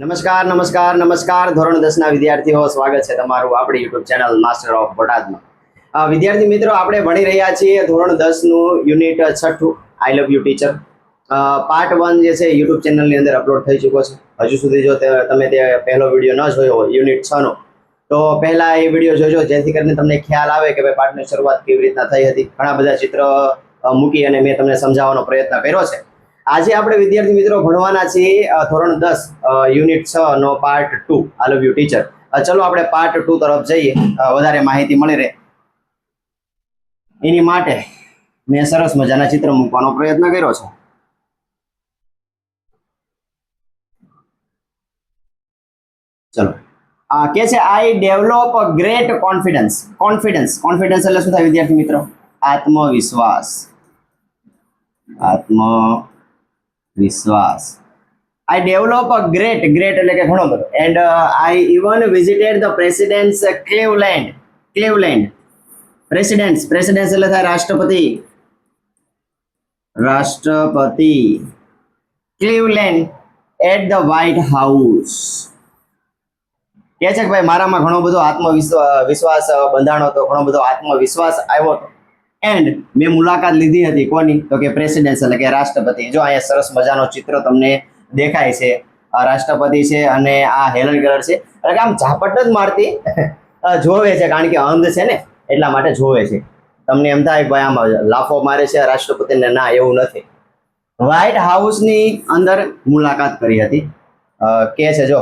નમસ્કાર નમસ્કાર નમસ્કાર ધોરણ 10 ના વિદ્યાર્થીઓ, સ્વાગત છે તમારું આપણી YouTube ચેનલ માસ્ટર ઓફ બોટાદમાં। વિદ્યાર્થી મિત્રો, આપણે ભણી રહ્યા છીએ ધોરણ 10 નું unit 6 I love you teacher. Part 1 જે છે YouTube ચેનલની અંદર અપલોડ થઈ ચૂક્યો છે। હજુ સુધી જો તમે તે પહેલો વિડીયો ન જોયો હોય યુનિટ 6 નો, તો પહેલા એ વિડીયો જોજો, જેથી કરીને તમને ખ્યાલ આવે કે ભાઈ પાઠની શરૂઆત કેવી રીતના થઈ હતી। ઘણા બધા ચિત્ર મૂકી અને મેં તમને સમજાવવાનો પ્રયત્ન કર્યો છે। આજે આપણે વિદ્યાર્થી મિત્રો ભણવાના છીએ ધોરણ 10 યુનિટ 6 નો part 2 I love you teacher. ચલો આપણે પાર્ટ 2 તરફ જઈએ, વધારે માહિતી મળી રહે એની માટે મેં સરસ મજાના ચિત્ર મૂકવાનો પ્રયત્ન કર્યો છે। ચલો, કે છે આઈ ડેવલપ ગ્રેટ કોન્ફિડન્સ। કોન્ફિડન્સ એટલે શું થાય વિદ્યાર્થી મિત્રો? આત્મવિશ્વાસ। I develop a great એટલે કે ઘણો બધો, and I even visited the president's Cleveland presidents એટલે થાય રાષ્ટ્રપતિ Cleveland at the White House। કહે છે કે ભાઈ મારામાં ઘણો બધો આત્મવિશ્વાસ બંધાણો હતો, ઘણો બધો આત્મવિશ્વાસ આવ્યો હતો, એન્ડ મેં મુલાકાત લીધી હતી કોની? તો કે પ્રેસિડેન્ટ એટલે કે રાષ્ટ્રપતિ। જો અહીંયા સરસ મજાનો ચિત્ર તમને દેખાય છે, આ રાષ્ટ્રપતિ છે અને આ હેલન કેલર છે। એટલે કે આમ ઝાપટ જ મારતી જોવે છે, કારણ કે અંધ છે ને એટલા માટે જોવે છે। તમને એમ થાય ભાઈ આમ લાફો મારે છે રાષ્ટ્રપતિને, ના એવું નથી। વ્હાઇટ હાઉસની અંદર મુલાકાત કરી હતી। કે છે જો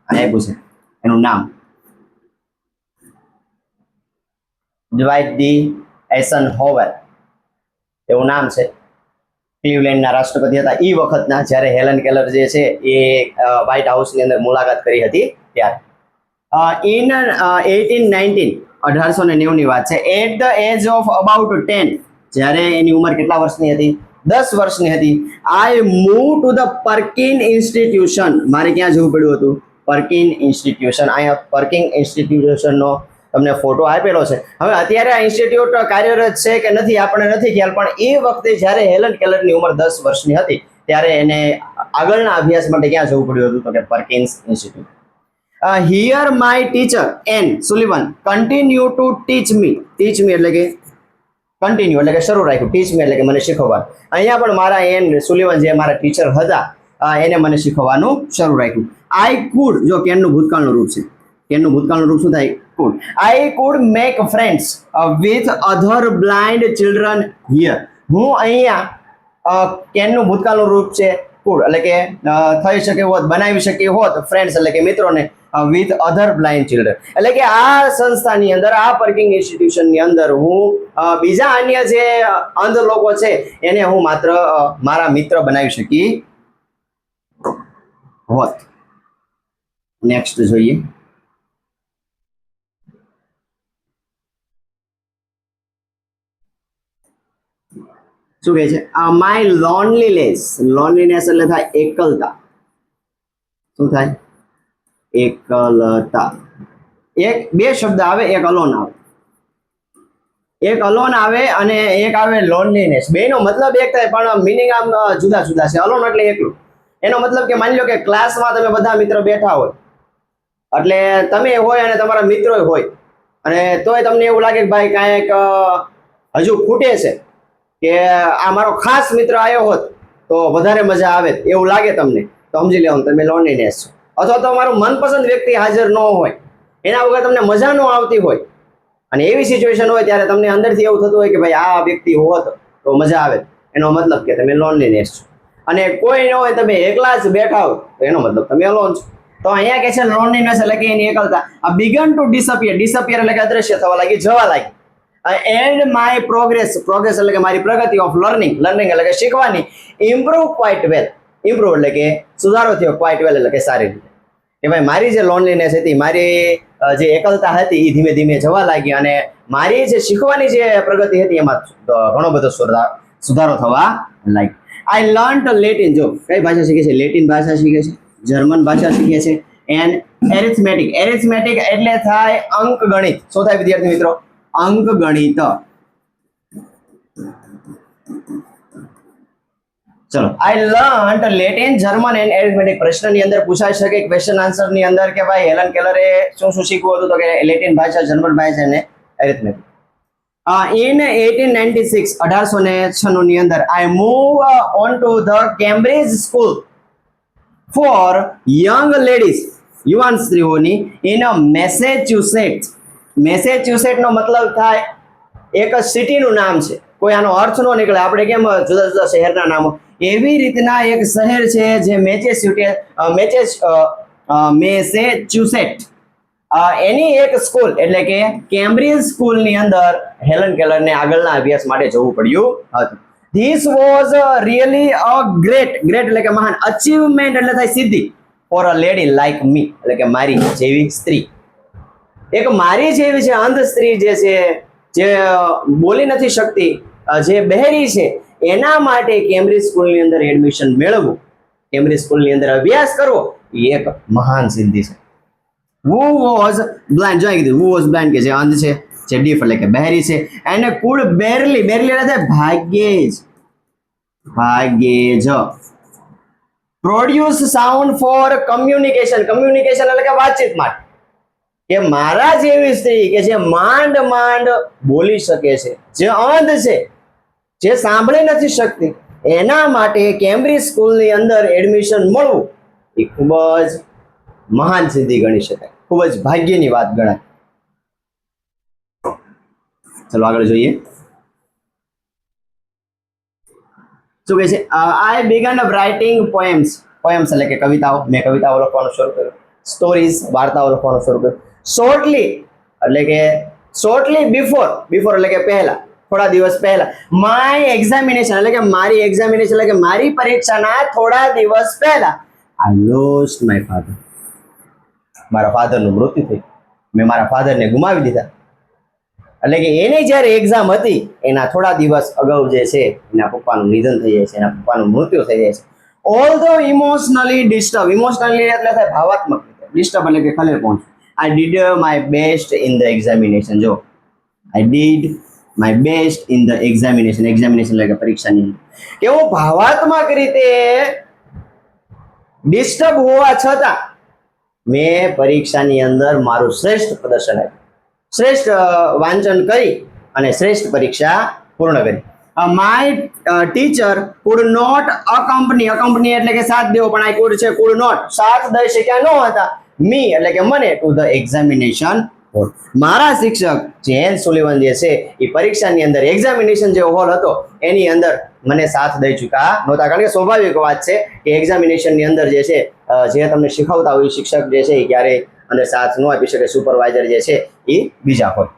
આપ્યું છે એનું નામ, ડ્વાઇટ ડી આઇઝનહોવર એવું નામ છે। ક્લિવલેન્ડના રાષ્ટ્રપતિ હતા એ વખતના, જ્યારે હેલન કેલર જે છે એ વ્હાઇટ હાઉસની અંદર મુલાકાત કરી હતી ત્યારે। ઇન 1890 ની વાત છે। At the age of about 10, જ્યારે એની ઉંમર કેટલા વર્ષની હતી? 10 વર્ષની હતી। I move to the પર્કિન institution. મારે ક્યાં જવું પડ્યું હતું? પર્કિન ઇન્સ્ટિટ્યુશન। અહીંયા પર્કિન ઇન્સ્ટિટ્યુશનનો તમને ફોટો આપેલો છે। હવે અત્યારે આ ઇન્સ્ટિટ્યૂટ કાર્યરત છે કે નથી આપણને નથી ખ્યાલ, પણ એ વખતે જ્યારે હેલન કેલરની ઉંમર 10 વર્ષની હતી ત્યારે એને આગળના અભ્યાસ માટે ક્યાં જવું પડ્યું હતું? તો કે Perkins institute. Here my teacher Ann Sullivan continue to teach me એટલે કે કન્ટિન્યુ એટલે કે શરૂ રાખ્યું, ટીચ મી એટલે કે મને શીખવવાનું। અહીંયા પણ મારા એન સુલિવન જે મારા ટીચર હતા એને મને શીખવવાનું શરૂ રાખ્યું। આઈ કુડ, જો કેનનું ભૂતકાળનું રૂપ છે, કેનનું ભૂતકાળનું રૂપ શું થાય? could. I could make friends with other blind children here. હું અહીંયા કેનનું ભૂતકાળનું રૂપ છે could, એટલે કે થઈ શકે હોત, બનાવી શકી હોત ફ્રેન્ડ્સ એટલે કે મિત્રોને, with other blind children એટલે કે આ સંસ્થાની અંદર, આ પર્કિંગ ઇન્સ્ટિટ્યુશનની અંદર હું બીજા અન્ય જે અંધ લોકો છે એને હું માત્ર મારા મિત્ર બનાવી શકી હોત। નેક્સ્ટ જોઈએ, શું કહે છે? માય લોનલીનેસ એટલે થાય એકલતા। શું થાય? એકલતા। બે શબ્દ આવે, એક અલોન આવે, એક અલોન આવે અને એક આવે લોનલીનેસ। બેનો મતલબ એક થાય પણ મિનિંગ આમ જુદા જુદા છે। અલોન એટલે એકલું, એનો મતલબ કે માની લો કે ક્લાસમાં તમે બધા મિત્રો બેઠા હોય, એટલે તમે હોય અને તમારા મિત્રો હોય, અને તોય તમને એવું લાગે કે ભાઈ કાંઈક હજુ ખૂટે છે, કે આ મારો ખાસ મિત્ર આવ્યો હોત તો વધારે મજા આવે એવું લાગે તમને, તો સમજી લેવાનું તમે લોનલીનેસ છો। અથવા તો મારું મનપસંદ વ્યક્તિ હાજર ન હોય, એના વગર તમને મજા ન આવતી હોય, અને એવી સિચ્યુએશન હોય ત્યારે તમને અંદરથી એવું થતું હોય કે ભાઈ આ વ્યક્તિ હોત તો મજા આવે, એનો મતલબ કે તમે લોનલીનેસ છો। અને કોઈ ન હોય, તમે એકલા જ બેઠા હો તો એનો મતલબ તમે અલોન છો। તો અહીંયા કે છે લોનલીનેસ એટલે કે એની એકલતા। બિગન ટુ ડિસઅપિયર એટલે કે અદ્રશ્ય થવા લાગી, જવા લાગી। એન્ડ માય પ્રોગ્રેસ એટલે કે મારી પ્રગતિ ઓફ લર્નિંગ એટલે કે શીખવાની, ઇમ્પ્રૂવ ક્વાઇટ વેલ એટલે કે સુધારો થયો, ક્વાઇટ વેલ એટલે કે સારી રીતે, કે ભાઈ મારી જે લોનલીનેસ હતી, મારી જે એકલતા હતી એ ધીમે ધીમે જવા લાગી, અને મારી જે શીખવાની જે પ્રગતિ હતી એમાં ઘણો બધો સુધારો થવા લાગ્યો। આઈ લર્ન્ટ લેટિન, જો કઈ ભાષા શીખે છે? લેટિન ભાષા શીખે છે, જર્મન ભાષા શીખે છે, એન્ડ એરિથમેટિક એટલે થાય અંક ગણિત। શું થાય વિદ્યાર્થી મિત્રો? અંક ગણિત। ચલો, I learn Latin, German and arithmetic. પ્રશ્નની અંદર પૂછાઈ શકે ક્વેશ્ચન આન્સર ની અંદર કે ભાઈ હેલન કેલરે શું શું શીખવું હતું, તો કે લેટિન ભાષા, જર્મન ભાષા અને એરિથમેટિક. In 1896, 1896 ની અંદર I move on to the Cambridge School for young ladies, યુવાન સ્ત્રીઓની, in Massachusetts. મેસેચ્યુસેટ નો મતલબ થાય એક સિટીનું નામ છે, કોઈ આનો અર્થ નો નીકળે. આપણે કેમ જુદા જુદા શહેરના નામો, એવી રીતના એક શહેર છે જે મેસેચ્યુસેટ, એની એક સ્કૂલ એટલે કે કેમ્બ્રિજ સ્કૂલની અંદર હેલન કેલરને આગળના અભ્યાસ માટે જવું પડ્યું હતું. This was really a great એટલે કે મહાન, અચીવમેન્ટ એટલે થાય સિદ્ધિ, ફોર અ લેડી લાઈક મી એટલે કે મારી જેવી સ્ત્રી. એક મારી જેવી છે અંધ સ્ત્રી જે છે, જે બોલી નથી શકતી, જે બહેરી છે, એના માટે કેમ્બ્રિજ સ્કૂલની અંદર એડમિશન મેળવવું, કેમ્બ્રિજ સ્કૂલની અંદર અભ્યાસ કરવો, એ એક મહાન સિદ્ધિ છે. Who was blind, જો કીધું who was blind કે જે અંધ છે, જે deaf એટલે કે બહેરી છે, અને could barely એટલે ભાગ્યે જ produce sound for communication એટલે કે વાતચીત માટે, કે મારા જેવી સ્ત્રી કે જે માંડ બોલી શકે છે, જે અંધ છે, જે સાંભળી નથી શકતી, એના માટે કેમ્બ્રિજ સ્કૂલની અંદર એડમિશન મળવું એ ખૂબ જ મહાન સિદ્ધિ ગણી શકાય, ખૂબ જ ભાગ્યની વાત ગણાય. ચલો આગળ જોઈએ શું કહે છે. આઈ બિગન રાઇટિંગ પોએમ્સ એટલે કે કવિતાઓ, મેં કવિતાઓ લખવાનું શરૂ કર્યું. સ્ટોરીઝ, વાર્તાઓ લખવાનું શરૂ કર્યું. શોર્ટલી એટલે કે શોર્ટલી બિફોર એટલે કે પહેલા, થોડા દિવસ પહેલા. માય એક્ઝામિનેશન એટલે કે મારી એક્ઝામિનેશન એટલે કે મારી પરીક્ષાના થોડા દિવસ પહેલા આઈ લોસ્ટ માય ફાધર, મારા ફાધરનું મૃત્યુ થયું, મેં મારા ફાધરને ગુમાવી દીધા. એટલે કે એની જ્યારે એક્ઝામ હતી એના થોડા દિવસ અગાઉ જે છે એના પપ્પાનું નિધન થઈ જાય છે, એના પપ્પાનું મૃત્યુ થઈ જાય છે. ઓલ્ધો ઇમોશનલી ડિસ્ટર્બ, ઇમોશનલી એટલે થાય ભાવાત્મક રીતે, ડિસ્ટર્બ એટલે કે ખલેલ પહોંચવું. I did my best in the examination. જો I did my best in the examination એટલે કે પરીક્ષાની અંદર, કે હું ભાવાત્મક રીતે ડિસ્ટર્બ હોવા છતાં મેં પરીક્ષાની અંદર મારું શ્રેષ્ઠ પ્રદર્શન આપ્યું, શ્રેષ્ઠ વાંચન કરી અને શ્રેષ્ઠ પરીક્ષા પૂર્ણ કરી. માય ટીચર કુડ નોટ અકમ્પની એટલે કે સાથ દેવો, પણ આ કુડ છે, કુડ નોટ સાથ દઈ શક્યા ન હતા, મી એટલે કે મને, ટુ ધ એક્ઝામિનેશન હોલ. મારા શિક્ષક જેન સુલિવન જે છે એ પરીક્ષાની અંદર એક્ઝામિનેશન જે હોલ હતો એની અંદર મને સાથ દઈ ચૂક્યા નહોતા, કારણ કે સ્વાભાવિક વાત છે કે એક્ઝામિનેશનની અંદર જે છે જે તમને શીખવતા હોય શિક્ષક જે છે એ ક્યારેય અંદર સાથ ન આપી શકે, સુપરવાઇઝર જે છે એ બીજા હોય.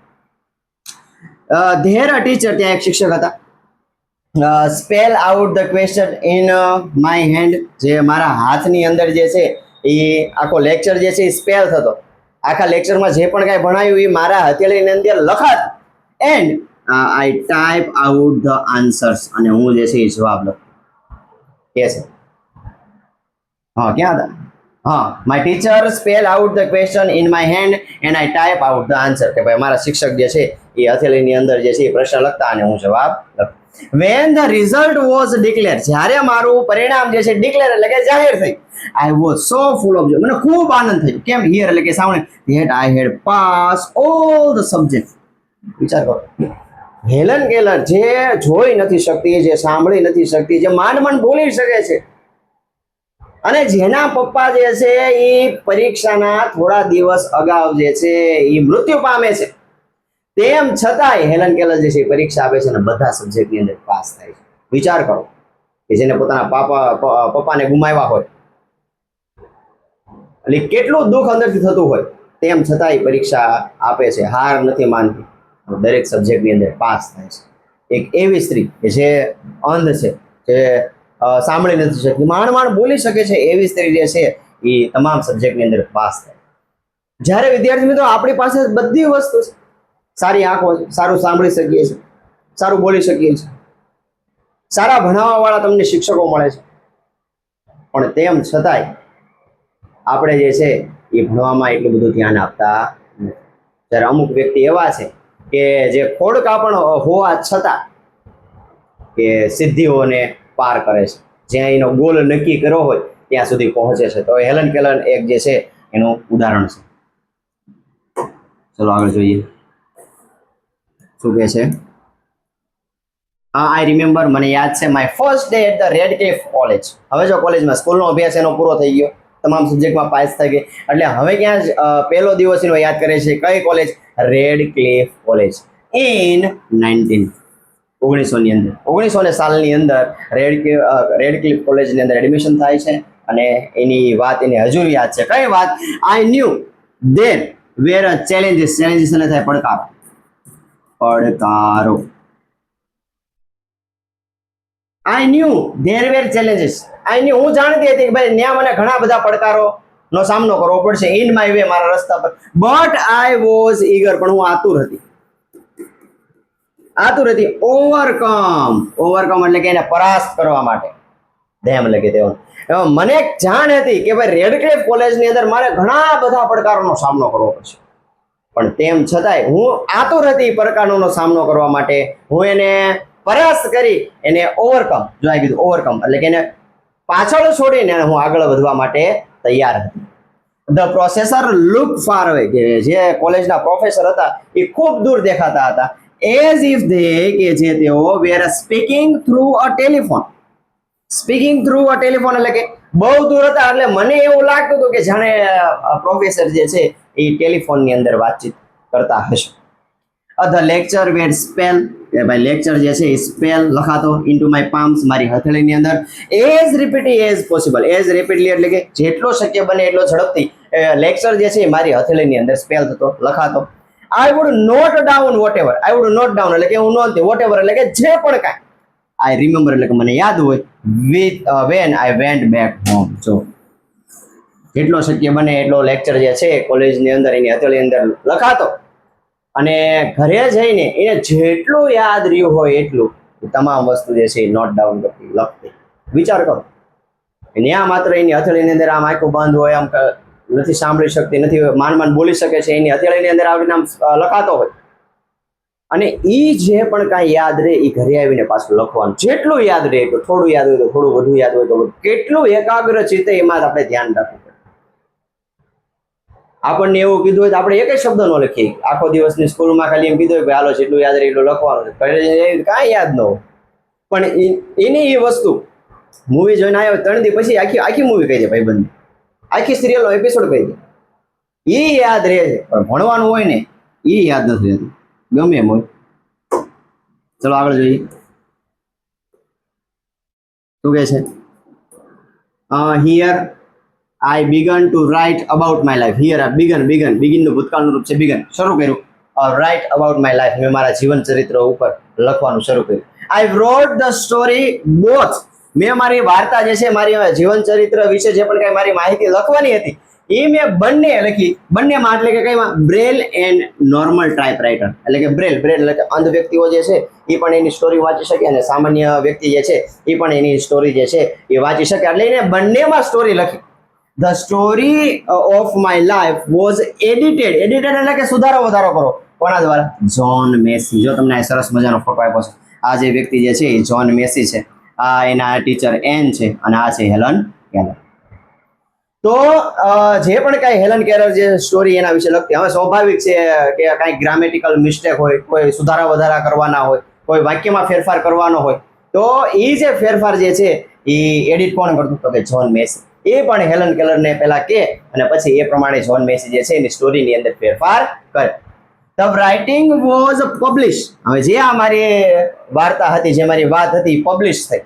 ધેર અ ટીચર, ત્યાં એક શિક્ષક હતા. Spell out the question in my hand, જે મારા હાથની અંદર જે છે એ આખો લેક્ચર જે છે એ સ્પેલ થતો, આખા લેક્ચરમાં જે પણ કાંઈ ભણાયું એ મારા હથેળીની અંદર લખાતું. And I type out the answers, અને હું જે છે એ જવાબ લખું. કે છે હા ક્યાં હતા, હા, my teacher spell out the question in my hand and I type out the answer, કે ભાઈ મારા શિક્ષક જે છે એ હથેળીની અંદર જે છે એ પ્રશ્ન લખતા અને હું જવાબ લખું. When the result was declared, જ્યારે મારું પરિણામ જે છે ડિક્લેર એટલે કે જાહેર થઈ, I was so full of joy, મને ખૂબ આનંદ થયો. કેમ? હિયર એટલે કે સામે, that I had passed all the subjects. વિચાર કરો, હેલન કેલર જે જોઈ નથી શકતી, જે સાંભળી નથી શકતી, જે માંડ બોલી શકે છે, અને જેના પપ્પા જે છે એ પરીક્ષાના થોડા દિવસ અગાઉ જે છે એ મૃત્યુ પામે છે, તેમ છતાંય હેલન કેલર જે છે પરીક્ષા આપે છે અને બધા સબ્જેક્ટની અંદર પાસ થાય છે. વિચાર કરો કે જેને પોતાના પપ્પાને ગુમાવ્યા હોય એટલે કેટલું દુઃખ અંદરથી થતું હોય, તેમ છતાંય પરીક્ષા આપે છે, હાર નથી માનતી, દરેક સબ્જેક્ટની અંદર પાસ થાય છે. એક એવી સ્ત્રી કે જે અંધ છે, જે સાંભળી નથી શકતી, માંડ બોલી શકે છે, એવી સ્ત્રી જે છે એ તમામ સબ્જેક્ટની અંદર પાસ થાય. જ્યારે વિદ્યાર્થી મિત્રો આપણી પાસે બધી વસ્તુ છે, સારી આંખો છે, સારું સાંભળી શકીએ છીએ, સારું બોલી શકીએ છીએ, સારા ભણાવવાવાળા તમને શિક્ષકો મળે છે, પણ તેમ છતાંય આપણે જે છે એ ભણવામાં એટલું બધું ધ્યાન આપતા નથી. જ્યારે અમુક વ્યક્તિ એવા છે કે જે ખોડકા પણ હોવા છતાં કે સિદ્ધિઓને પાર કરે છે, જ્યાં એનો ગોલ નક્કી કર્યો હોય ત્યાં સુધી પહોંચે છે. તો હેલન કેલર એક જે છે એનું ઉદાહરણ છે. ચલો આગળ જોઈએ શું કહે છે. આઈ રિમેમ્બર, મને યાદ છે, my first day at the Radcliffe college. હવે જો કોલેજમાં સ્કૂલનો અભ્યાસ એનો પૂરો થઈ ગયો, તમામ સબ્જેક્ટમાં પાસ થઈ ગઈ, એટલે હવે ક્યાં પહેલો દિવસ એનો યાદ કરે છે. કઈ કોલેજ? Radcliffe college. ઇન 1900 ની અંદર 1900 સાલની અંદર રેડક્લિફ કોલેજની અંદર એડમિશન થાય છે અને એની વાત એને હજુ યાદ છે. કઈ વાત? I knew there were challenges. Challenges એટલે થાય પડકારો. પડકારો. I knew there were challenges. I knew, હું જાણતી હતી કે ભાઈ ત્યાં મને ઘણા બધા પડકારોનો સામનો કરવો પડશે ઇન માય વે, મારા રસ્તા પર. બટ આઈ વોઝ ઈગર, પણ હું આતુર હતી. ઓવરકમ એટલે કે એને પરાસ્ત કરવા માટે. ધેમ લખી દેવાનું. મને એક જાણ હતી કે ભાઈ રેડક્લિફ કોલેજની અંદર મારે ઘણા બધા પડકારોનો સામનો કરવો પડશે, પણ તેમ છતાંય હું આતુર હતી પડકારોનો સામનો કરવા માટે. હું એને પરાસ્ત કરી, એને ઓવરકમ, જો આ કીધું ઓવરકમ એટલે કે એને પાછળ છોડીને હું આગળ વધવા માટે તૈયાર હતી. The professor look far away, કે જે કોલેજના પ્રોફેસર હતા એ ખૂબ દૂર દેખાતા હતા. એઝ ઇફ દે, કે જે તેઓ were speaking through a telephone. Speaking through a telephone એટલે કે બહુ દૂર હતા, એટલે મને એવું લાગતું હતું કે જાણે પ્રોફેસર જે છે એ ટેલિફોનની અંદર વાતચીત કરતા હશે. ધ લેક્ચર વેર સ્પેલ, કે ભાઈ લેક્ચર જે છે એ સ્પેલ લખાતો ઇન્ટુ માય પામ્સ, મારી હથેળીની અંદર. As repeatedly as possible. As repeatedly એટલે કે જેટલો શક્ય બને એટલો ઝડપથી લેક્ચર જે છે એ મારી હથેળીની અંદર સ્પેલ થતો, લખાતો. I would note down whatever. I would note down એટલે કે હું નોંધતી, વોટ એવર એટલે કે જે પણ કાંઈ. આઈ રિમેમ્બર એટલે કે મને યાદ હોય. With when I went back home. જો જેટલો શક્ય બને એટલો લેક્ચર જે છે કોલેજની અંદર એની હથેળીની અંદર લખાતો, અને ઘરે જઈને એને જેટલું યાદ રહ્યું હોય એટલું તમામ વસ્તુ જે છે એ નોટ ડાઉન કરતી, લખતી. વિચાર કરો, ત્યાં માત્ર એની હથેળીની અંદર આમ આંખો બંધ હોય, આમ નથી સાંભળી શકતી, નથી માંડ બોલી શકે છે, એની હથેળીની અંદર આવીને આમ લખાતો હોય, અને એ જે પણ કાંઈ યાદ રહે એ ઘરે આવીને પાછું લખવાનું. જેટલું યાદ રહે તો થોડું યાદ હોય તો થોડું, વધુ યાદ હોય તો કેટલું એકાગ્ર ચિત્તે એમાં આપણે ધ્યાન રાખવું પડે. આપણને એવું કીધું હોય તો આપણે એક જ શબ્દ ન લખીએ. આખો દિવસની સ્કૂલમાં ખાલી એમ કીધું હોય કે હાલો જેટલું યાદ રહે એટલું લખવાનું, કાંઈ યાદ ન હોય. પણ એની એ વસ્તુ મૂવી જોઈને આવ્યો 3 દી પછી આખી મૂવી કહી દે ભાઈબંધ, આખી સિરિયલનો એપિસોડ કહી દે. એ યાદ રહે છે, પણ ભણવાનું હોય ને એ યાદ નથી રહેતું, ગમે એમ હોય. ચલો આગળ જોઈએ શું કહે છે. Here I begin to write about my life. Here આ બિગિનનું ભૂતકાળનું રૂપ છે બિગન. શરૂ કર્યું રાઇટ અબાઉટ માય લાઈફ, મેં મારા જીવન ચરિત્ર ઉપર લખવાનું શરૂ કર્યું. આઈ રોટ ધ સ્ટોરી બોથ, મેં મારી વાર્તા જે છે, મારી જીવન ચરિત્ર વિશે જે પણ કાંઈ મારી માહિતી લખવાની હતી એ મેં બંને લખી. બંનેમાં એટલે કે કઈમાં? Braille and normal typewriter. એટલે કે બ્રેલ એટલે કે અંધ વ્યક્તિઓ જે છે એ પણ એની સ્ટોરી વાંચી શકે, અને સામાન્ય વ્યક્તિ જે છે એ પણ એની સ્ટોરી જે છે એ વાંચી શકે, એટલે એને બંનેમાં સ્ટોરી લખી. The story of my life was edited એટલે કે સુધારો વધારો કરો. કોના દ્વારા? John Macy. જો તમને આ સરસ મજાનો ફોટો આપ્યો છે, આ જે વ્યક્તિ જે છે એ જ્હોન મેસી છે, આ એના ટીચર એન છે, અને આ છે હેલન કેલર. તો જે પણ કાંઈ હેલન કેલર જે સ્ટોરી એના વિશે લખતી, હવે સ્વાભાવિક છે કે કાંઈક ગ્રામેટિકલ મિસ્ટેક હોય, કોઈ સુધારા વધારા કરવાના હોય, કોઈ વાક્યમાં ફેરફાર કરવાનો હોય, તો એ જે ફેરફાર જે છે એ એડિટ કોણ કરતું? તો કે જ્હોન મેસી. એ પણ હેલન કેલરને પહેલા કે, અને પછી એ પ્રમાણે જ્હોન મેસી જે છે એની સ્ટોરીની અંદર ફેરફાર કરે. The writing was publish. હવે જે આ મારી વાર્તા હતી, જે મારી વાત હતી, પબ્લિશ થઈ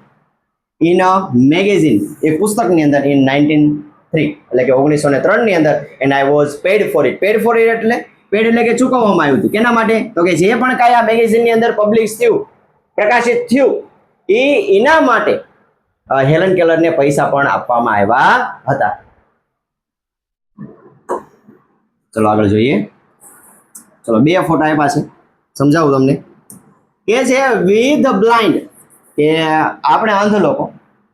ઇન અ મેગેઝિન, એ પુસ્તકની અંદર ઇન 1903 એટલે કે 1903 ની અંદર. And I was pad four it. Pad four it એટલે પેડ એટલે કે ચૂકવવામાં આવ્યું હતું. કેના માટે? તો કે જે પણ કાંઈ આ મેગેઝિનની અંદર પબ્લિશ થયું, પ્રકાશિત થયું, એના માટે હેલન કેલરને પૈસા પણ આપવામાં આવ્યા હતા. ચલો આગળ જોઈએ. ચલો 2 ફોટા આપ્યા છે, સમજાવું તમને. કે છે વી ધ બ્લાઇન્ડ, કે આપણે અંધ લોકો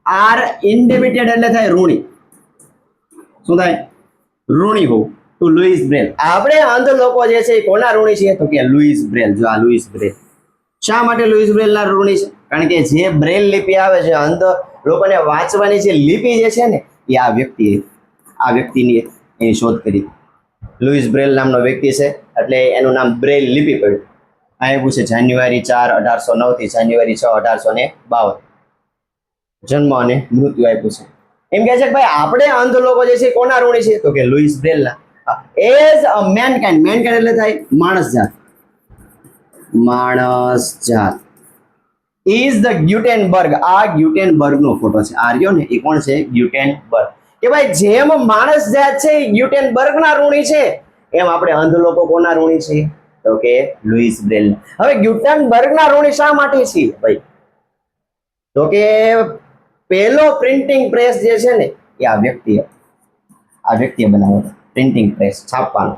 આર ઇન્ડેબિટેડ એટલે થાય ઋણી. શું થાય? ઋણી હોવું. To Louis Braille. આપણે અંધ લોકો જે છે એ કોના ઋણી છીએ? તો કે લુઈસ બ્રેલ. જો આ લુઈસ બ્રેલ. શા માટે લુઈસ બ્રેલના ઋણી છે? કારણ કે જે બ્રેલ લિપિ આવે છે, અંધ લોકોને વાંચવાની જે લિપિ જે છે ને, એ આ વ્યક્તિની એની શોધ કરી. લુઈસ બ્રેલ નામનો વ્યક્તિ છે, એટલે એનું નામ બ્રેલ લિપિ પડ્યું. આ એવું છે જાન્યુઆરી 4, 1809 થી જાન્યુઆરી 6, 1852 જન્મ અને મૃત્યુ આપ્યું છે. એમ કહે છે કે ભાઈ આપણે અંધ લોકો જે છે કોના ઋણી છે? તો કે લુઈસ બ્રેલના. એઝ અ મેનકાઇન્ડ એટલે થાય માણસ જાત. Is the Gutenberg. આ ગ્યુટેનબર્ગ નો ફોટો છે. આ રહ્યો ને, એ કોણ છે? ગ્યુટેનબર્ગ. કે ભાઈ જેમ માણસ જાત છે એ ગ્યુટેનબર્ગ ના ઋણી છે, એમ આપણે અંધ લોકો કોના ઋણી છે? તો કે લુઈસ બ્રેલ. હવે ગ્યુટેનબર્ગ ના ઋણી શા માટે છે ભાઈ? તો કે પહેલો પ્રિન્ટિંગ પ્રેસ જે છે ને, એ આ વ્યક્તિએ બનાવ્યો. પ્રિન્ટિંગ પ્રેસ, છાપવાનો.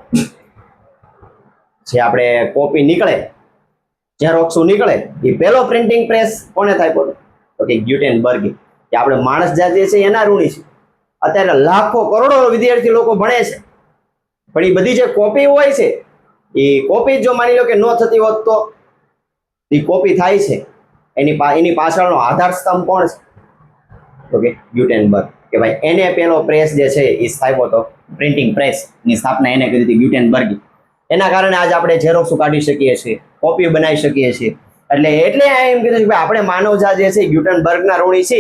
જે આપણે કોપી નીકળે, ઝેરોક્સો નીકળે, એ પહેલો પ્રિન્ટિંગ પ્રેસ કોને થાય બોલો? તો કે ગ્યુટેનબર્ગ. કે આપણે માણસ જાત જે છે એના ઋણી છે. અત્યારે લાખો કરોડો વિદ્યાર્થી લોકો ભણે છે, પણ એ બધી જે કોપી હોય છે, એ કોપી જો માની લો કે ન થતી હોત તો એ કોપી થાય છે, એની પાછળનો આધાર સ્તંભ કોણ છે? તો કે ગ્યુટેનબર્ગ. કે ભાઈ એને પેલો પ્રેસ જે છે એ સ્થાપ્યો હતો. પ્રિન્ટિંગ પ્રેસ ની સ્થાપના એને કરી હતી, ગ્યુટેનબર્ગ. એના કારણે આજ આપણે ઝેરોક્સ કાઢી શકીએ છીએ, કોપી બનાવી શકીએ છીએ. એટલે એમ કીધું કે આપણે માનવજાત જે છે ગ્યુટેનબર્ગ ના ઋણી છે.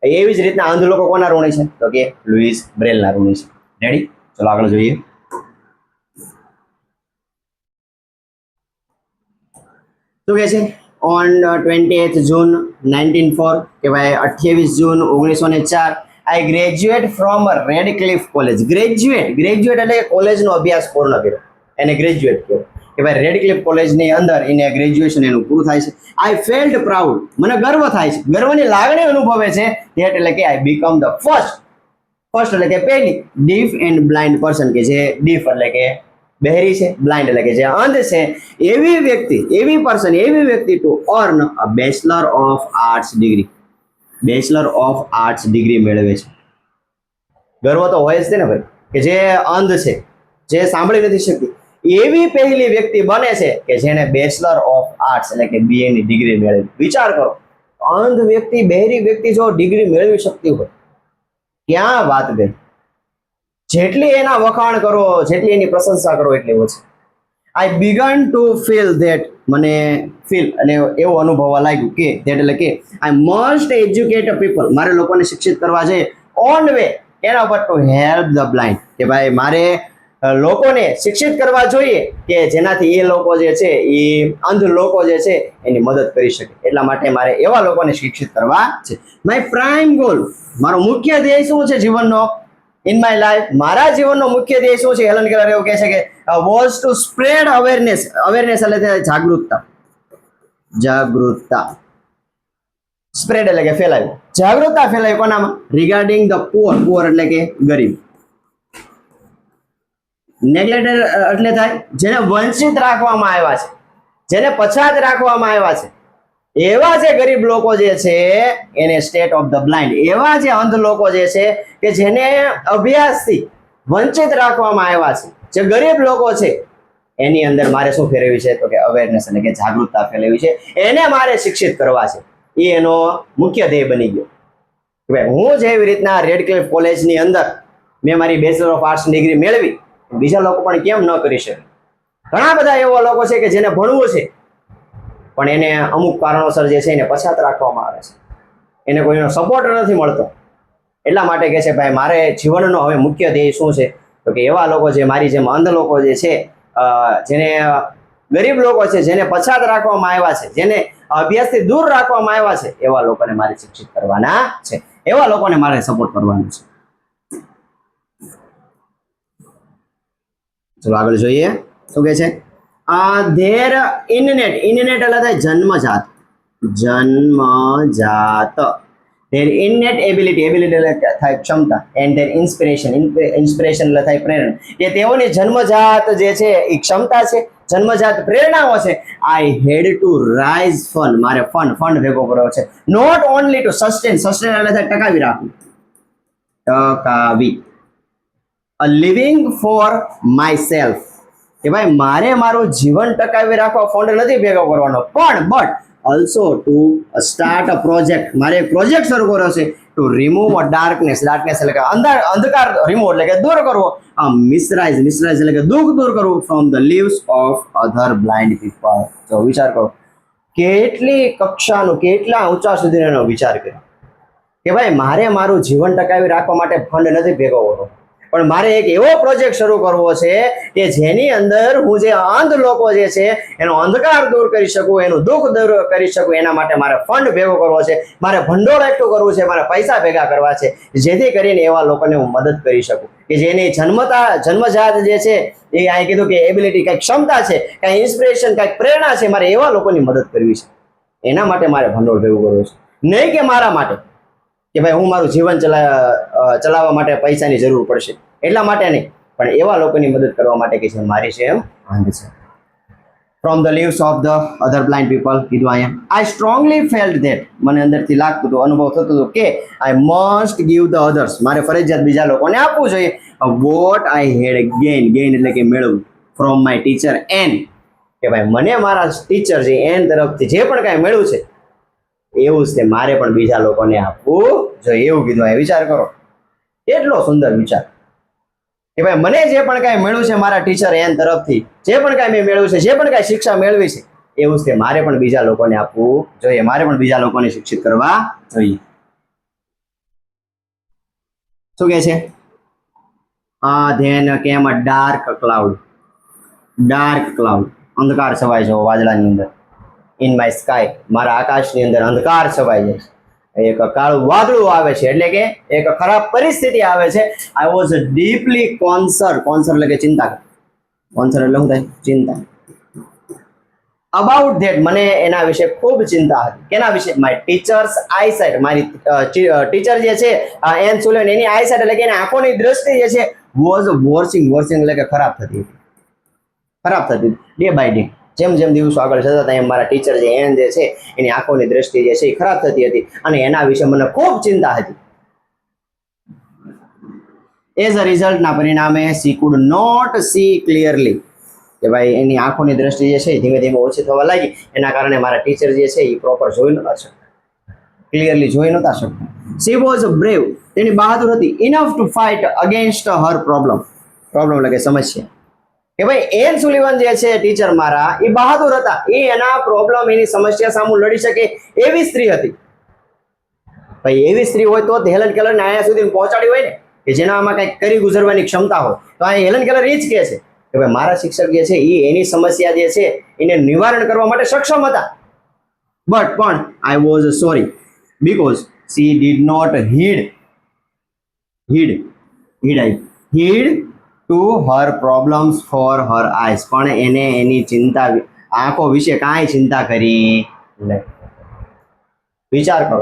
એવી જ રીતના અંધ લોકો કોના ઋણી છે? તો કે લુઈસ બ્રેલ ના ઋણી છે. રેડી? ચલો આગળ જોઈએ. શું કે છે? ઓન 20th June 1904, કે ભાઈ 28 જૂન 1904, I graduate from Radcliffe college. Graduate એટલે કોલેજનો અભ્યાસ પૂર્ણ કર્યો, એને ગ્રેજ્યુએટ કહ્યો. કે ભાઈ રેડક્લિફ કોલેજની અંદર એને ગ્રેજ્યુએશન એનું પૂરું થાય છે. આઈ ફેલ્ટ પ્રાઉડ, મને ગર્વ થાય છે, ગર્વની લાગણી અનુભવે છે. ધેટ એટલે કે આઈ બીકમ ધ ફર્સ્ટ એટલે કે પહેલી ડીફ એન્ડ બ્લાઇન્ડ પર્સન, કે જે ડીફ એટલે કે બહેરી છે, બ્લાઇન્ડ એટલે કે જે અંધ છે, એવી વ્યક્તિ to earn a bachelor of arts degree મેળવે છે. ગર્વ તો હોય જ છે ને ભાઈ, કે જે અંધ છે, જે સાંભળી નથી શકતી, એવી પહેલી વ્યક્તિ બને છે કે જેને બેચલર ઓફ આર્ટ્સ એટલે કે BA ની ડિગ્રી મેળવી. વિચાર કરો, અંધ વ્યક્તિ, બહેરી વ્યક્તિ જો ડિગ્રી મેળવી શકતી હોય, ક્યાં વાત ગઈ. જેટલી એના વખાણ કરો, જેટલી એની પ્રશંસા કરો એટલી ઓછી. આઈ બિગન ટુ ફીલ ધેટ, મને ફીલ અને એવું અનુભવવા લાગ્યું કે ધેટ એટલે કે આઈ મસ્ટ એજ્યુકેટ પીપલ, મારે લોકોને શિક્ષિત કરવા જોઈએ. ઓન વે એના પર ટુ હેલ્પ ધ બ્લાઇન્ડ, કે ભાઈ મારે લોકોને શિક્ષિત કરવા જોઈએ કે જેનાથી એ લોકો જે છે, એ અંધ લોકો જે છે એની મદદ કરી શકે. એટલા માટે મારે એવા લોકોને શિક્ષિત કરવા છે. માય પ્રાઇમ ગોલ, મારો મુખ્ય ધ્યેય શું છે જીવનનો? ઇન માય લાઈફ, મારા જીવનનો મુખ્ય ધ્યેય શું છે? હેલન કેલર એવું કહે છે કે વોઝ ટુ સ્પ્રેડ અવેરનેસ એટલે જાગૃતતા. સ્પ્રેડ એટલે કે ફેલાવી, જાગૃતતા ફેલાવી કોનામાં? રિગાર્ડિંગ ધ પુઅર એટલે કે ગરીબ. નેગ્લેક્ટેડ એટલે થાય જેને વંચિત રાખવામાં આવ્યા છે, જેને પછાત રાખવામાં આવ્યા છે, એવા જે ગરીબ લોકો જે છે એને સ્ટેટ ઓફ ધ બ્લાઇન્ડ, એવા જે અંધ લોકો જે છે કે જેને અભ્યાસથી વંચિત રાખવામાં આવ્યા છે, જે ગરીબ લોકો છે, એની અંદર મારે શું ફેરવી છે? તો કે અવેરનેસ એટલે કે જાગૃતતા ફેલાવી છે. એને મારે શિક્ષિત કરવા છે. એ એનો મુખ્ય ધ્યેય બની ગયો. ભાઈ હું જેવી રીતના રેડક્લિફ કોલેજની અંદર મેં મારી બેચલર ઓફ આર્ટ્સ ડિગ્રી મેળવી, બીજા લોકો પણ કેમ ન કરી શકે? ઘણા બધા એવા લોકો છે કે જેને ભણવું છે, પણ એને અમુક કારણોસર જે છે એને પછાત રાખવામાં આવે છે, એને કોઈનો સપોર્ટ નથી મળતો. એટલા માટે કહે છે ભાઈ મારે જીવનનો હવે મુખ્ય ધ્યેય શું છે? તો કે એવા લોકો જે મારી જેમ અંધ લોકો જે છે, જેને ગરીબ લોકો છે, જેને પછાત રાખવામાં આવ્યા છે, જેને અભ્યાસથી દૂર રાખવામાં આવ્યા છે, એવા લોકોને મારે શિક્ષિત કરવાના છે, એવા લોકોને મારે સપોર્ટ કરવાનો છે. ચલો આગળ જોઈએ શું કહે છે. ધેર ઇનનેટ એટલે થાય જન્મજાત. ધેર ઇનનેટ એબિલિટી એટલે થાય ક્ષમતા, એન્ડ ધેર ઇન્સ્પિરેશન એટલે થાય પ્રેરણા. કે તેઓની જન્મજાત જે છે એ ક્ષમતા છે, જન્મજાત પ્રેરણાઓ છે. આઈ હેડ ટુ રાઇઝ ફંડ, મારે ફંડ ભેગો કરવો છે. નોટ ઓનલી ટુ સસ્ટેન એટલે થાય ટકાવી રાખવું, અ લિવિંગ ફોર માય સેલ્ફ, કે ભાઈ મારે મારું જીવન ટકાવી રાખવા ફંડ નથી ભેગો કરવાનો, પણ but also to start a project, મારે એક પ્રોજેક્ટ શરૂ કર્યો છે ટુ રિમૂવ અ ડાર્કનેસ, ડાર્કનેસ એટલે કે અંધકાર રિમૂવ એટલે કે દૂર કરવો, મિસરાઇઝ, મિસરાઇઝ એટલે કે દુઃખ દૂર કરવું from the leaves of other blind people. તો વિચાર કરો કેટલી કક્ષાનું, કેટલા ઊંચા સુધીનો વિચાર કર્યો કે ભાઈ મારે મારું જીવન ટકાવી રાખવા માટે ફંડ નથી ભેગો કરવો, પણ મારે એક એવો પ્રોજેક્ટ શરૂ કરવો છે કે જેની અંદર હું જે અંધ લોકો જે છે એનો અંધકાર દૂર કરી શકું, એનું દુઃખ દૂર કરી શકું. એના માટે મારે ફંડ ભેગો કરવો છે, મારે ભંડોળ એકઠું કરવું છે, મારે પૈસા ભેગા કરવા છે, જેથી કરીને એવા લોકોને હું મદદ કરી શકું કે જેની જન્મજાત જે છે એ અહીં કીધું કે એબિલિટી, કંઈક ક્ષમતા છે, કંઈ ઇન્સ્પિરેશન, કંઈક પ્રેરણા છે, મારે એવા લોકોની મદદ કરવી છે. એના માટે મારે ભંડોળ ભેગું કરવું છે, નહીં કે મારા માટે કે ભાઈ હું મારું જીવન ચલાવવા માટે પૈસાની જરૂર પડશે એટલા માટે નહીં, પણ એવા લોકોની મદદ કરવા માટે કે જે મારી છે એમ અંધ છે. From the leaves of the other blind people કીધું અહીંયા. આઈ સ્ટ્રોંગલી ફેલ્ટ ધેટ, મને અંદરથી લાગતું હતું, અનુભવ થતો હતો કે I must give the others, મારે ફરજિયાત બીજા લોકોને આપવું જોઈએ what I had gain, gain એટલે કે મેળવવું, ફ્રોમ માય ટીચર એન, કે ભાઈ મને મારા ટીચર છે એન તરફથી જે પણ કાંઈ મેળવ્યું છે એવું જ તે મારે પણ બીજા લોકોને આપવું જોઈએ, એવું કીધું. આ વિચાર કરો કેટલો સુંદર વિચાર કે ભાઈ મને જે પણ કાંઈ મળ્યું છે મારા ટીચર એન તરફથી, જે પણ કાંઈ મેં મેળવ્યું છે, જે પણ કાંઈ શિક્ષા મેળવી છે એવું જ તે મારે પણ બીજા લોકોને આપવું જોઈએ, મારે પણ બીજા લોકોને શિક્ષિત કરવા જોઈએ. શું કહે છે? ધેન કેમ a dark cloud, dark cloud અંધકાર છવાય છે વાદળાની અંદર, ઇન માય સ્કાય મારા આકાશની અંદર અંધકાર છવાઈ જાય છે, એક કાળું વાદળું આવે છે એટલે કે એક ખરાબ પરિસ્થિતિ આવે છે. I was deeply concert, concert એટલે કે ચિંતા, કોન્સર્ન એટલે શું થાય? ચિંતા. અબાઉટ ધેટ, મને એના વિશે ખૂબ ચિંતા હતી. કેના વિશે? માય ટીચર્સ આઈસાઇટ, મારી ટીચર જે છે એન સુલેન, એની આઈસાઇટ એટલે કે એની આંખોની દ્રષ્ટિ જે છે વોઝ વોર્સિંગ, વોર્સિંગ એટલે કે ખરાબ થતી હતી, ખરાબ થતી ડે બાય ડે, જેમ જેમ દિવસો આગળ જતા હતા એમ મારા ટીચર જે એન જે છે એની આંખોની દ્રષ્ટિ જે છે એ ખરાબ થતી હતી અને એના વિશે મને ખૂબ ચિંતા હતી. એઝ અ રિઝલ્ટના પરિણામે she could not see clearly, કે ભાઈ એની આંખોની દ્રષ્ટિ જે છે એ ધીમે ધીમે ઓછી થવા લાગી, એના કારણે મારા ટીચર જે છે એ પ્રોપર જોઈ નતા શકતા, ક્લિયરલી જોઈ નતા શકતા. સી વોઝ બ્રેવ, તેની બહાદુર હતી, enough to fight against Har problem, problem એટલે કે સમસ્યા, કે ભાઈ એન સુલિવન જે છે ટીચર મારા એ બહાદુર હતા, એ એના પ્રોબ્લેમ, એની સમસ્યા સામે લડી શકે એવી સ્ત્રી હતી. ભાઈ એવી સ્ત્રી હોય તો હેલન કેલરને અહીંયા સુધી પહોંચાડી હોય ને, કે જેનામાં કંઈક કરી ગુજરવાની ક્ષમતા હોય, તો આ હેલન કેલર એ જ કહે છે કે ભાઈ મારા શિક્ષક જે છે એ એની સમસ્યા જે છે એને નિવારણ કરવા માટે સક્ષમ હતા. બટ પણ I was sorry because she did not heed to her problems for her eyes, પણ એને એની ચિંતા, આંખો વિશે કાંઈ ચિંતા કરી નહીં. વિચાર કરો,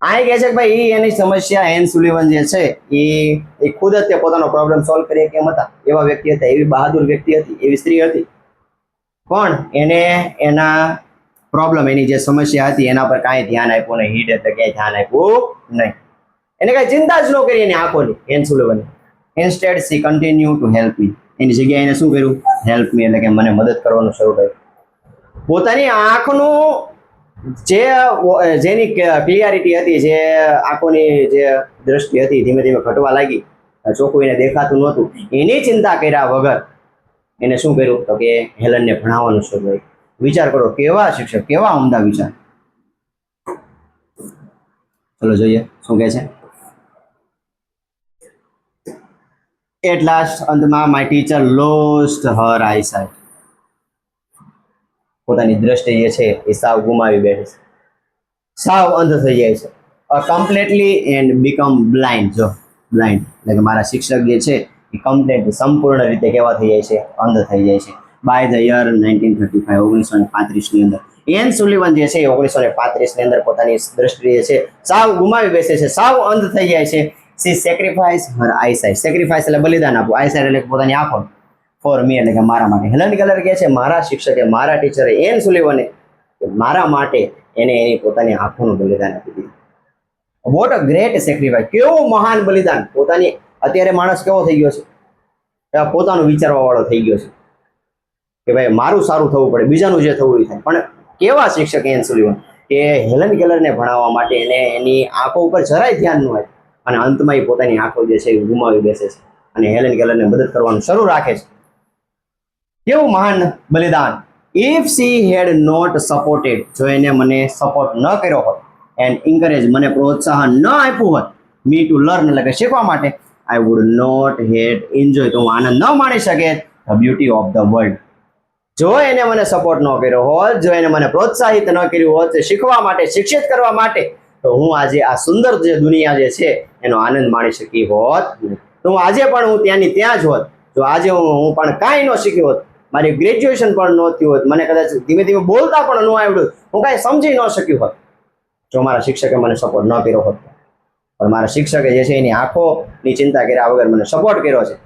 આ કહે છે કે ભાઈ એની સમસ્યા એન સુલિવન જે છે એ ખુદ જ તે પોતાનો પ્રોબ્લેમ સોલ્વ કરી કેમ હતા, એવા વ્યક્તિ હતા, એવી બહાદુર વ્યક્તિ હતી, એવી સ્ત્રી હતી, પણ એને એના પ્રોબ્લેમ, એની જે સમસ્યા હતી એના પર કાંઈ ધ્યાન આપ્યું નહીં, હીડ એટલે ક્યાંય ધ્યાન આપ્યું નહીં, એને કાંઈ ચિંતા જ ન કરી એની આંખોની, એન સુલિવને. Instead she continue to help me, એની જગ્યાએ એને શું કર્યું? હેલ્પ મી એટલે કે મને મદદ કરવાનું શરૂ કર્યું. પોતાની આંખનું જેની ક્લિયરિટી હતી, જે આંખોની જે દ્રષ્ટિ હતી ધીમે ધીમે ઘટવા લાગી, ચોખ્ખું એને દેખાતું નહોતું, એની ચિંતા કર્યા વગર એને શું કર્યું? તો કે હેલનને ભણાવવાનું શરૂ કર્યું. વિચાર કરો કેવા શિક્ષક, કેવા ઉમદા વિચાર. ચલો જોઈએ શું કહે છે. એટ લાસ્ટ, અંતમાં my teacher lost her eyesight, પોતાની દ્રષ્ટિ જે છે એ સાવ ગુમાવી બેઠી છે, સાવ અંધ થઈ જાય છે. કમ્પ્લીટલી એન્ડ બીકમ બ્લાઇન્ડ, જો બ્લાઇન્ડ એટલે કે મારા શિક્ષક જે છે એ કમ્પ્લીટ, સંપૂર્ણ રીતે કેવા થઈ જાય છે? અંધ થઈ જાય છે. બાય ધ યર 1935, 1935ની અંદર એન સુલિવન જે છે એ 1935ની અંદર પોતાની દ્રષ્ટિ જે છે સાવ ગુમાવી બેસે છે, સાવ અંધ થઈ જાય છે. સી સેક્રિફાઈસ હર આઈસાઇટ, સેક્રિફાઈસ એટલે બલિદાન આપવું, આઈસાઇટ એટલે પોતાની આંખો, ફોર મી એટલે કે મારા માટે. હેલન કેલર કહે છે મારા શિક્ષકે, મારા ટીચરે એન સુલિવને મારા માટે એને એની પોતાની આંખોનું બલિદાન આપી દીધું. વોટ અ ગ્રેટ સેક્રિફાઈસ, કેવું મહાન બલિદાન. પોતાની, અત્યારે માણસ કેવો થઈ ગયો છે? પોતાનું વિચારવા વાળો થઈ ગયો છે કે ભાઈ મારું સારું થવું પડે, બીજાનું જે થવું એ થાય, પણ કેવા શિક્ષક એન સુલિવન કે હેલન કેલરને ભણાવવા માટે એને એની આંખો ઉપર જરાય ધ્યાન ન હોય અને અંતમાં એ પોતાની આંખો જે છે એ ગુમાવી બેસે છે અને હેલન કેલરને મદદ કરવાનું શરૂ રાખે છે. કેવું મહાન બલિદાન. If she had not supported, જો એને મને સપોર્ટ ન કર્યો હોત એન્ડ ઇન્કરેજ, મને પ્રોત્સાહન ન આપ્યું હોત મી ટુ લર્ન, એટલે કે શીખવા માટે, I would not had enjoy, તો હું આનંદ ન માણી શકે the beauty of the world. જો એને મને સપોર્ટ ન કર્યો હોત, જો એને મને પ્રોત્સાહિત ન કર્યું હોત શીખવા માટે, શિક્ષિત કરવા માટે, તો હું આજે આ સુંદર જે દુનિયા જે છે એનો આનંદ માણી શકી હોત નહીં. તો હું આજે પણ હું ત્યાંની ત્યાં જ હોત. જો આજે હું પણ કાંઈ ન શીખ્યો હોત, મારી ગ્રેજ્યુએશન પણ નહોતી હોત, મને કદાચ ધીમે ધીમે બોલતા પણ ન આવડ્યું, હું કાંઈ સમજી ન શક્યું હોત જો મારા શિક્ષકે મને સપોર્ટ ન કર્યો હોત. પણ મારા શિક્ષકે જે છે એની આંખોની ચિંતા કર્યા વગર મને સપોર્ટ કર્યો છે.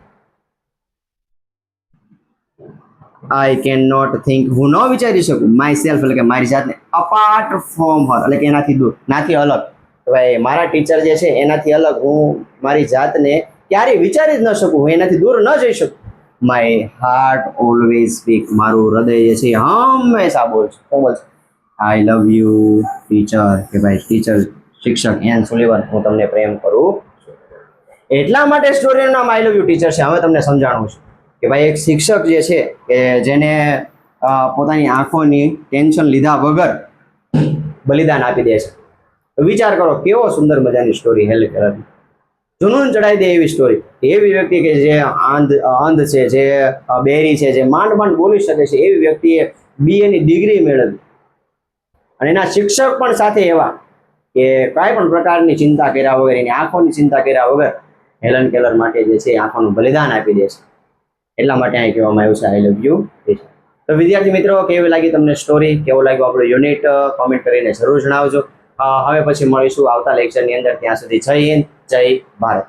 આઈ કેન નોટ થિંક, હું ન વિચારી શકું માય સેલ્ફ, એટલે કે મારી જાતને, અપાર્ટ ફ્રોમ હર, એટલે કે એનાથી દૂર, નાથી અલગ. ભાઈ મારા ટીચર જે છે એનાથી અલગ હું મારી જાતને ક્યારેય વિચારી જ ન શકું, હું એનાથી દૂર ન જઈ શકું. માય હાર્ટ ઓલવેઝ સ્પીક, મારું હૃદય જે છે હંમેશા બોલ છે. શું બોલ છે? આઈ લવ યુ ટીચર, કે ભાઈ ટીચર શિક્ષક એન સુલિવન, હું તમને પ્રેમ કરું. એટલા માટે સ્ટોરીનું નામ આઈ લવ યુ ટીચર છે. હવે તમને સમજાણું છું કે ભાઈ એક શિક્ષક જે છે કે જેને પોતાની આંખોની ટેન્શન લીધા વગર બલિદાન આપી દે છે. વિચાર કરો કેવો સુંદર મજાની સ્ટોરી હેલ કેલરની, જુનૂન ચડાવી દે એવી સ્ટોરી. એવી વ્યક્તિ કે જે અંધ છે, જે બેરી છે, જે માંડ માંડ બોલી શકે છે, એવી વ્યક્તિએ BA ની ડિગ્રી મેળવી અને એના શિક્ષક પણ સાથે એવા કે કાંઈ પણ પ્રકારની ચિંતા કર્યા વગર, એની આંખોની ચિંતા કર્યા વગર હેલન કેલર માટે જે છે આંખોનું બલિદાન આપી દે છે. એટલા માટે અહીં કહેવામાં આવ્યું છે આઈ લવ યુ ટીચર. તો વિદ્યાર્થી મિત્રો, કેવી લાગી તમને સ્ટોરી, કેવું લાગ્યું આપણું યુનિટ, કોમેન્ટ કરીને જરૂર જણાવજો. હવે પછી મળીશું આવતા લેક્ચરની અંદર. ત્યાં સુધી જય હિન્દ, જય ભારત.